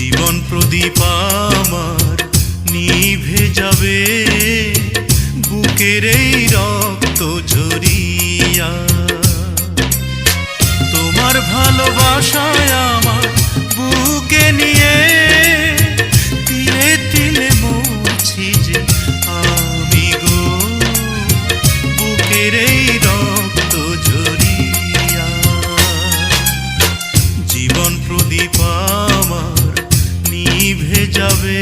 জীবন প্রদীপ আমার নিভে যাবে বুকের এই রক্ত ঝরিয়া। তোমার ভালোবাসায় আমার বুকে নিয়ে তিলে তিলে মরছি যে আমি গো, বুকের এই রক্ত ঝরিয়া। জীবন প্রদীপ আমার নিভে যাবে